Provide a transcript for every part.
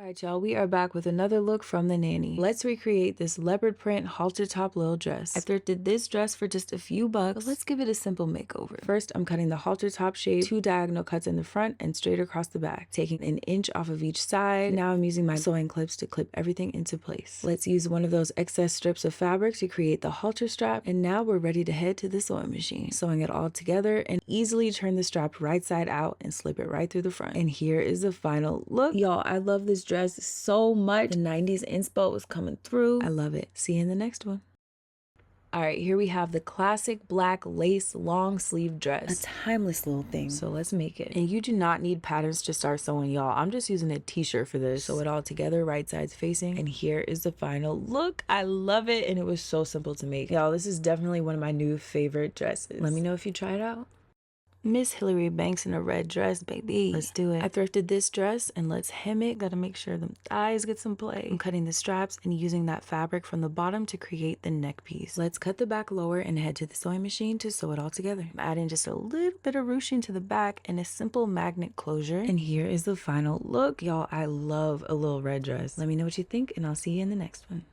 Alright y'all, we are back with another look from the nanny. Let's recreate this leopard print halter top little dress. I thrifted this dress for just a few bucks, but let's give it a simple makeover. First, I'm cutting the halter top shape, 2 diagonal cuts in the front and straight across the back, taking an inch off of each side. Now I'm using my sewing clips to clip everything into place. Let's use one of those excess strips of fabric to create the halter strap, and now we're ready to head to the sewing machine. Sewing it all together and easily turn the strap right side out and slip it right through the front. And here is the final look. Y'all, I love this dress so much. The 90s inspo is coming through. I love it. See you in the next one. All right, here we have the classic black lace long sleeve dress. A timeless little thing. So let's make it. And you do not need patterns to start sewing, y'all. I'm just using a t-shirt for this. Sew it all together, right sides facing. And here is the final look. I love it. And it was so simple to make. Y'all, this is definitely one of my new favorite dresses. Let me know if you try it out. Miss Hillary Banks in a red dress, baby. Let's do it. I thrifted this dress and let's hem it. Gotta make sure the thighs get some play. I'm cutting the straps and using that fabric from the bottom to create the neck piece. Let's cut the back lower and head to the sewing machine to sew it all together. I'm adding just a little bit of ruching to the back and a simple magnet closure. And here is the final look. Y'all, I love a little red dress. Let me know what you think and I'll see you in the next one.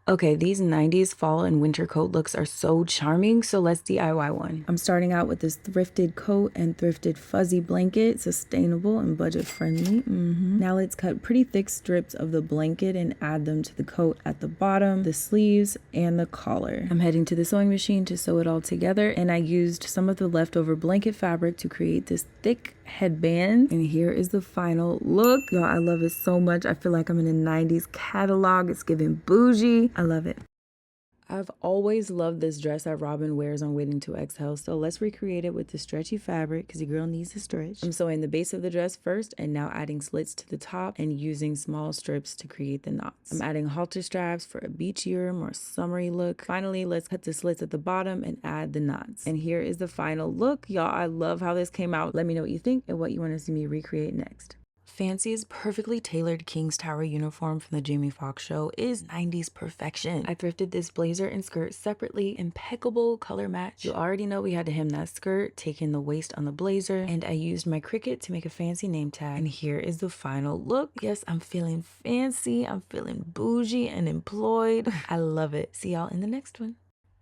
Okay, these 90s fall and winter coat looks are so charming, so let's DIY one. I'm starting out with this thrifted coat and thrifted fuzzy blanket, sustainable and budget friendly. Now let's cut pretty thick strips of the blanket and add them to the coat at the bottom, the sleeves, and the collar. I'm heading to the sewing machine to sew it all together, and I used some of the leftover blanket fabric to create this thick headband. And here is the final look. Y'all, I love it so much. I feel like I'm in a 90s catalog. It's giving bougie. I love it. I've always loved this dress that Robin wears on Waiting to Exhale, so let's recreate it with the stretchy fabric because your girl needs to stretch. I'm sewing the base of the dress first and now adding slits to the top and using small strips to create the knots. I'm adding halter straps for a beachier, more summery look. Finally, let's cut the slits at the bottom and add the knots. And here is the final look. Y'all, I love how this came out. Let me know what you think and what you want to see me recreate next. Fancy's perfectly tailored King's Tower uniform from the Jamie Foxx show is 90s perfection. I thrifted this blazer and skirt separately, impeccable color match. You already know we had to hem that skirt, take in the waist on the blazer, and I used my Cricut to make a fancy name tag. And here is the final look. Yes, I'm feeling fancy, I'm feeling bougie and employed. I love it. See y'all in the next one.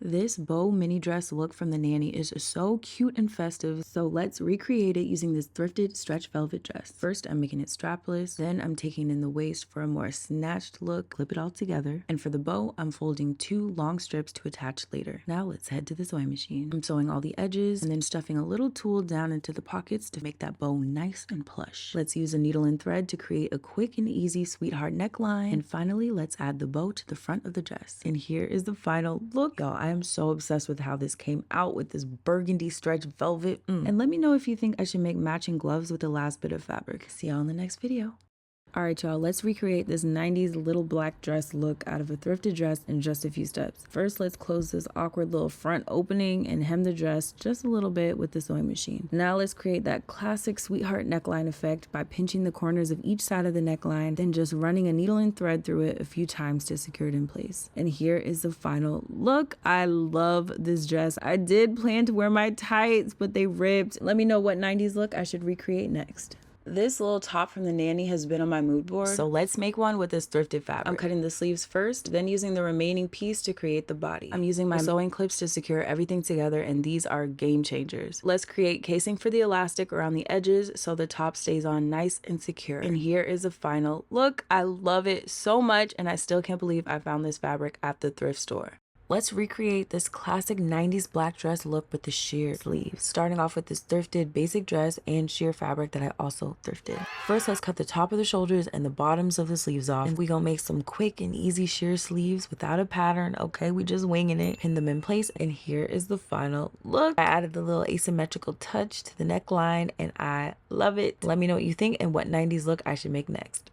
This bow mini dress look from the nanny is so cute and festive, so let's recreate it using this thrifted stretch velvet dress. First, I'm making it strapless, then I'm taking in the waist for a more snatched look, clip it all together, and for the bow, I'm folding 2 long strips to attach later. Now let's head to the sewing machine. I'm sewing all the edges and then stuffing a little tulle down into the pockets to make that bow nice and plush. Let's use a needle and thread to create a quick and easy sweetheart neckline, and finally, let's add the bow to the front of the dress. And here is the final look. Y'all, I am so obsessed with how this came out with this burgundy stretch velvet. And let me know if you think I should make matching gloves with the last bit of fabric. See y'all in the next video. All right, y'all, let's recreate this 90s little black dress look out of a thrifted dress in just a few steps. First, let's close this awkward little front opening and hem the dress just a little bit with the sewing machine. Now let's create that classic sweetheart neckline effect by pinching the corners of each side of the neckline, then just running a needle and thread through it a few times to secure it in place. And here is the final look. I love this dress. I did plan to wear my tights, but they ripped. Let me know what 90s look I should recreate next. This little top from the nanny has been on my mood board, so let's make one with this thrifted fabric. I'm cutting the sleeves first, then using the remaining piece to create the body. I'm using my sewing clips to secure everything together, and these are game changers. Let's create casing for the elastic around the edges so the top stays on nice and secure. And here is the final look. I love it so much, and I still can't believe I found this fabric at the thrift store. Let's recreate this classic 90s black dress look with the sheer sleeves. Starting off with this thrifted basic dress and sheer fabric that I also thrifted. First, let's cut the top of the shoulders and the bottoms of the sleeves off. And we gonna make some quick and easy sheer sleeves without a pattern. Okay, we just winging it. Pin them in place, and here is the final look. I added the little asymmetrical touch to the neckline, and I love it. Let me know what you think and what 90s look I should make next.